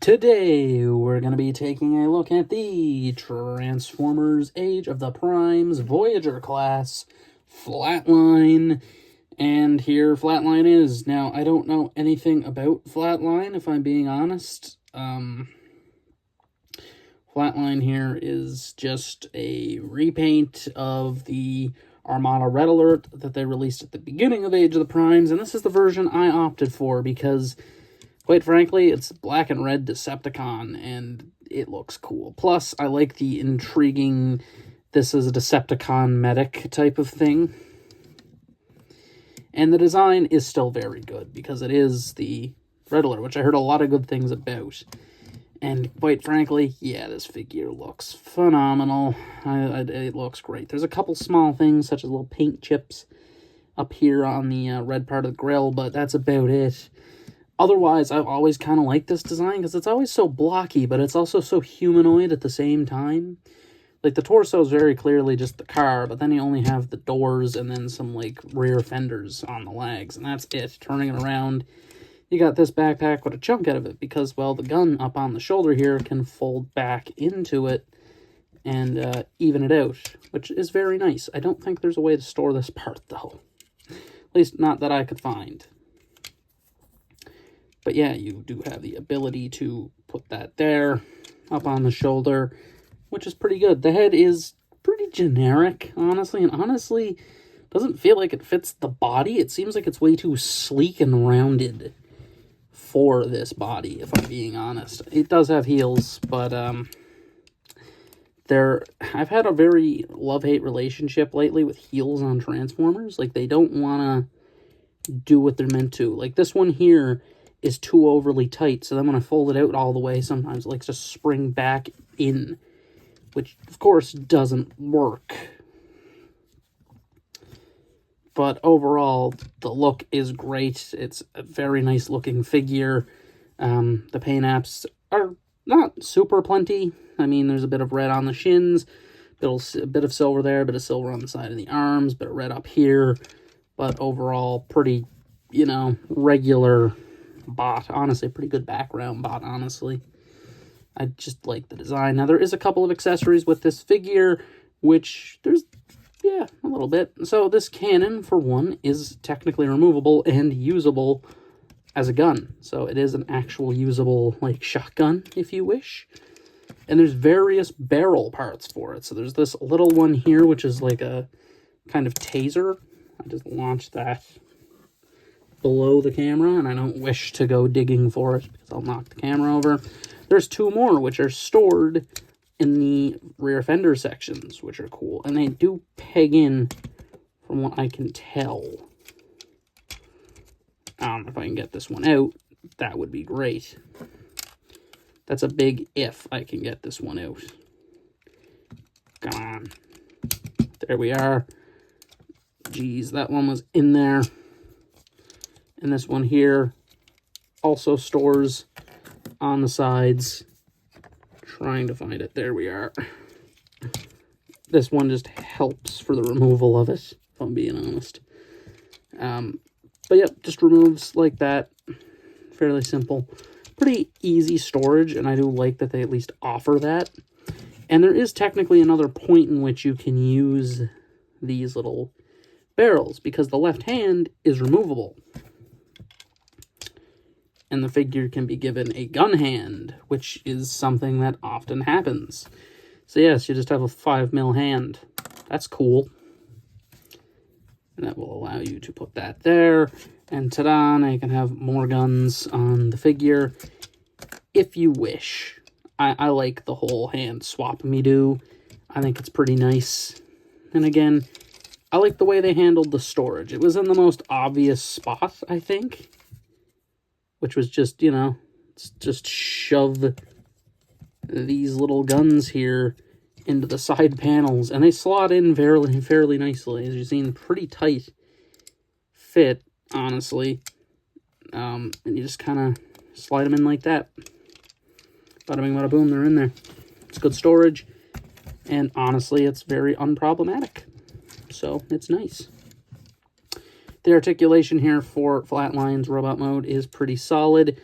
Today, we're going to be taking a look at the Transformers Age of the Primes Voyager class Flatline. And here Flatline is. Now, I don't know anything about Flatline, if I'm being honest. Flatline here is just a repaint of the Armada Red Alert that they released at the beginning of Age of the Primes. And this is the version I opted for because, quite frankly, it's black and red Decepticon, and it looks cool. Plus, I like the intriguing, this is a Decepticon medic type of thing. And the design is still very good, because it is the Red Alert, which I heard a lot of good things about. And quite frankly, yeah, this figure looks phenomenal. It looks great. There's a couple small things, such as little paint chips up here on the red part of the grill, but that's about it. Otherwise, I've always kind of liked this design because it's always so blocky, but it's also so humanoid at the same time. Like, the torso is very clearly just the car, but then you only have the doors and then some, like, rear fenders on the legs, and that's it. Turning it around, you got this backpack with a chunk out of it because, well, the gun up on the shoulder here can fold back into it and even it out, which is very nice. I don't think there's a way to store this part, though. At least, not that I could find. But yeah, you do have the ability to put that there, up on the shoulder, which is pretty good. The head is pretty generic, honestly, and honestly doesn't feel like it fits the body. It seems like it's way too sleek and rounded for this body, if I'm being honest. It does have heels, but I've had a very love-hate relationship lately with heels on Transformers. Like, they don't want to do what they're meant to. Like, this one here is too overly tight, so then when I fold it out all the way, sometimes it likes to spring back in, which, of course, doesn't work. But overall, the look is great. It's a very nice-looking figure. The paint apps are not super plenty. I mean, there's a bit of red on the shins, a bit of silver there, a bit of silver on the side of the arms, a bit of red up here, but overall, pretty, regular bot. Honestly, pretty good background bot, honestly. I just like the design. Now, there is a couple of accessories with this figure, which there's, yeah, a little bit. So this cannon, for one, is technically removable and usable as a gun. So it is an actual usable, like, shotgun, if you wish. And there's various barrel parts for it. So there's this little one here, which is like a kind of taser. I just launched that below the camera, and I don't wish to go digging for it because I'll knock the camera over. There's two more, which are stored in the rear fender sections, which are cool. And they do peg in, from what I can tell. I don't know if I can get this one out. That would be great. That's a big if I can get this one out. Come on. There we are. Geez, that one was in there. And this one here also stores on the sides. Trying to find it. There we are. This one just helps for the removal of it, if I'm being honest. But yep, just removes like that. Fairly simple. Pretty easy storage, and I do like that they at least offer that. And there is technically another point in which you can use these little barrels, because the left hand is removable. And the figure can be given a gun hand, which is something that often happens. So yes, you just have a 5mm hand. That's cool. And that will allow you to put that there. And ta-da, now you can have more guns on the figure, if you wish. I like the whole hand swap-me-do. I think it's pretty nice. And again, I like the way they handled the storage. It was in the most obvious spot, I think. Which was just, just shove these little guns here into the side panels. And they slot in fairly nicely. As you've seen, pretty tight fit, honestly. And you just kind of slide them in like that. Bada bing, bada boom, they're in there. It's good storage. And honestly, it's very unproblematic. So, it's nice. The articulation here for Flatline's robot mode is pretty solid.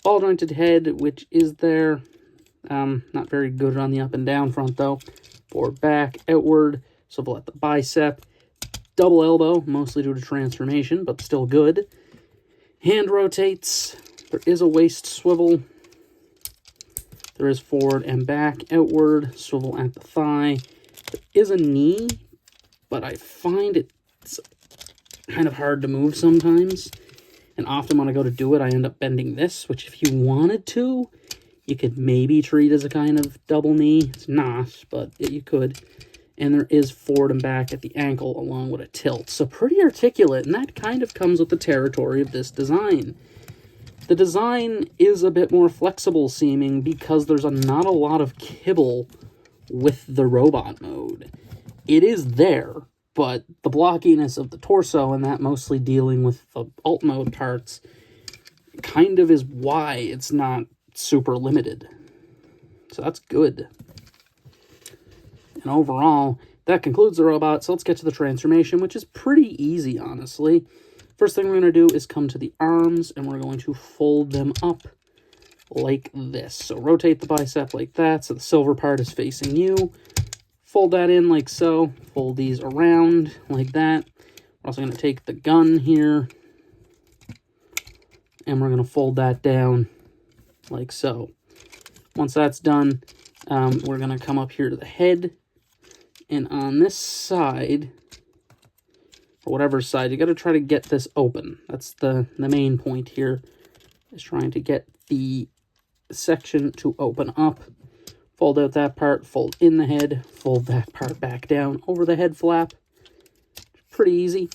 ball jointed head, which is there. Not very good on the up and down front, though. Forward, back, outward, swivel at the bicep. Double elbow, mostly due to transformation, but still good. Hand rotates. There is a waist swivel. There is forward and back, outward, swivel at the thigh. There is a knee, but I find it's kind of hard to move sometimes. And often when I go to do it, I end up bending this, which if you wanted to, you could maybe treat as a kind of double knee. It's not, but you could. And there is forward and back at the ankle along with a tilt. So pretty articulate, and that kind of comes with the territory of this design. The design is a bit more flexible seeming because there's not a lot of kibble with the robot mode. It is there, but the blockiness of the torso and that mostly dealing with the alt mode parts kind of is why it's not super limited. So that's good. And overall, that concludes the robot, so let's get to the transformation, which is pretty easy, honestly. First thing we're going to do is come to the arms, and we're going to fold them up like this. So rotate the bicep like that, so the silver part is facing you. Fold that in like so. Fold these around like that. We're also going to take the gun here, and we're going to fold that down like so. Once that's done, we're going to come up here to the head, and on this side, or whatever side, you got to try to get this open. That's the main point here, is trying to get the section to open up. Fold out that part, fold in the head, fold that part back down over the head flap. Pretty easy.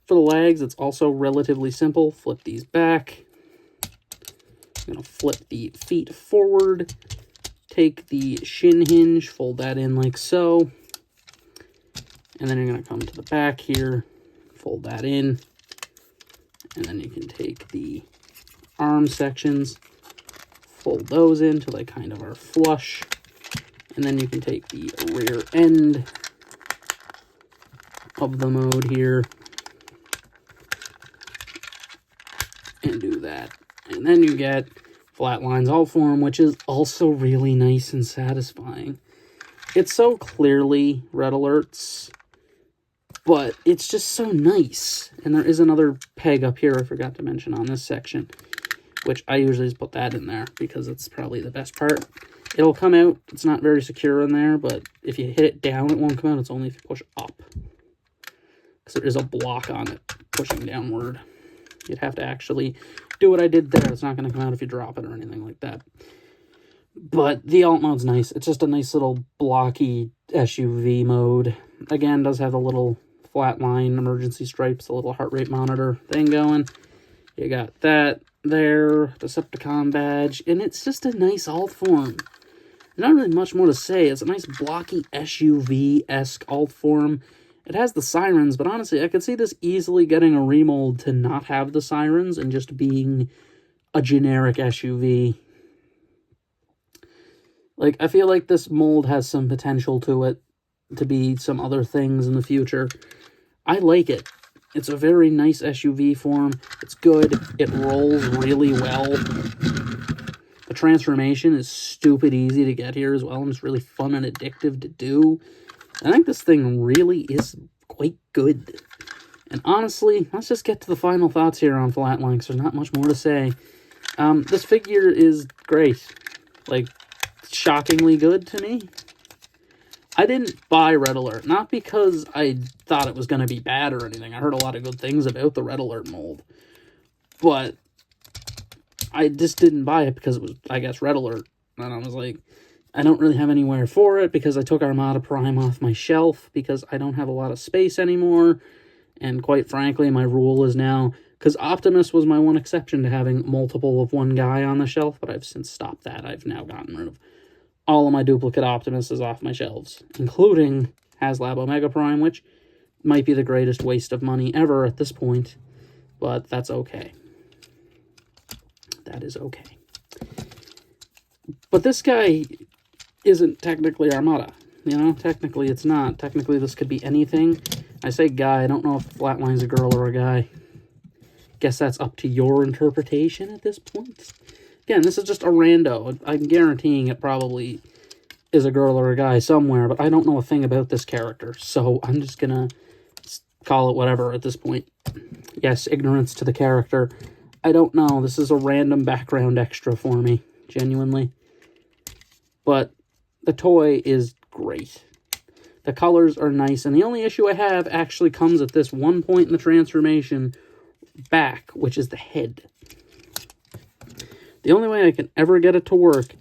For the legs, it's also relatively simple. Flip these back. I'm going to flip the feet forward. Take the shin hinge, fold that in like so. And then you're going to come to the back here, fold that in. And then you can take the arm sections, fold those in till they kind of are flush. And then you can take the rear end of the mode here and do that. And then you get Flatline's alt form, which is also really nice and satisfying. It's so clearly red alerts, but it's just so nice. And there is another peg up here I forgot to mention on this section, which I usually just put that in there because it's probably the best part. It'll come out. It's not very secure in there, but if you hit it down, it won't come out. It's only if you push up, because there is a block on it pushing downward. You'd have to actually do what I did there. It's not going to come out if you drop it or anything like that. But the alt mode's nice. It's just a nice little blocky SUV mode. Again, does have a little flatline emergency stripes, a little heart rate monitor thing going. You got that there, Decepticon badge, and it's just a nice alt form. Not really much more to say. It's a nice blocky SUV-esque alt form. It has the sirens, but honestly, I could see this easily getting a remold to not have the sirens and just being a generic SUV. Like, I feel like this mold has some potential to it to be some other things in the future. I like it. It's a very nice SUV form. It's good. It rolls really well. The transformation is stupid easy to get here as well, and it's really fun and addictive to do. I think this thing really is quite good. And honestly, let's just get to the final thoughts here on Flatline, because there's not much more to say. This figure is great. Like, shockingly good to me. I didn't buy Red Alert, not because I thought it was going to be bad or anything. I heard a lot of good things about the Red Alert mold. But I just didn't buy it because it was, I guess, Red Alert. And I was like, I don't really have anywhere for it because I took Armada Prime off my shelf because I don't have a lot of space anymore. And quite frankly, my rule is now, because Optimus was my one exception to having multiple of one guy on the shelf, but I've since stopped that. I've now gotten rid of all of my duplicate Optimuses off my shelves, including HasLab Omega Prime, which might be the greatest waste of money ever at this point, but that's okay. That is okay. But this guy isn't technically Armada. You know, technically it's not. Technically this could be anything. I say guy, I don't know if Flatline's a girl or a guy. guess that's up to your interpretation at this point. Again, this is just a rando. I'm guaranteeing it probably is a girl or a guy somewhere, but I don't know a thing about this character, so I'm just gonna call it whatever at this point. Yes, ignorance to the character. I don't know. This is a random background extra for me, genuinely. But the toy is great. The colors are nice, and the only issue I have actually comes at this one point in the transformation back, which is the head. The only way I can ever get it to work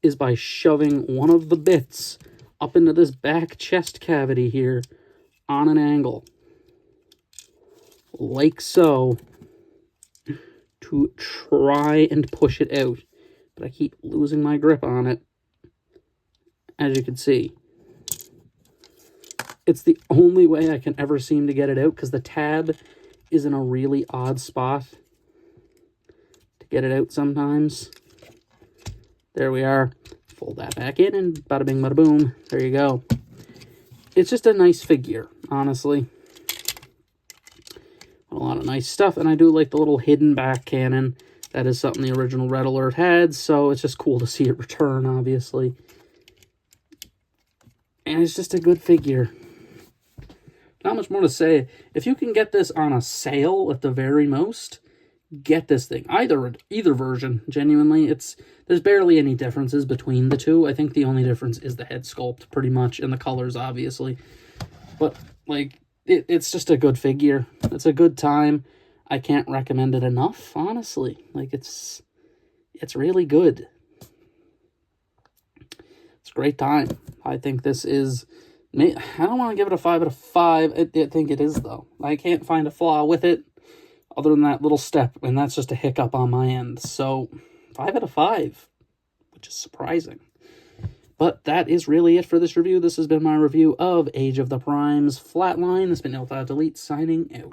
is by shoving one of the bits up into this back chest cavity here on an angle. Like so. To try and push it out. But I keep losing my grip on it. As you can see. It's the only way I can ever seem to get it out, because the tab is in a really odd spot to get it out sometimes. There we are. Fold that back in, and bada bing, bada boom. There you go. It's just a nice figure, honestly. A lot of nice stuff, and I do like the little hidden back cannon. That is something the original Red Alert had, so it's just cool to see it return, obviously. And it's just a good figure. Not much more to say. If you can get this on a sale at the very most, get this thing. Either version, genuinely. There's barely any differences between the two. I think the only difference is the head sculpt, pretty much, and the colors, obviously. But, like, it's just a good figure. It's a good time. I can't recommend it enough, honestly. Like, it's really good. It's a great time. I think this is... I don't want to give it a 5 out of 5. I think it is, though. I can't find a flaw with it other than that little step, and that's just a hiccup on my end. So, 5 out of 5, which is surprising. But that is really it for this review. This has been my review of Age of the Primes Flatline. This has been Delete signing out.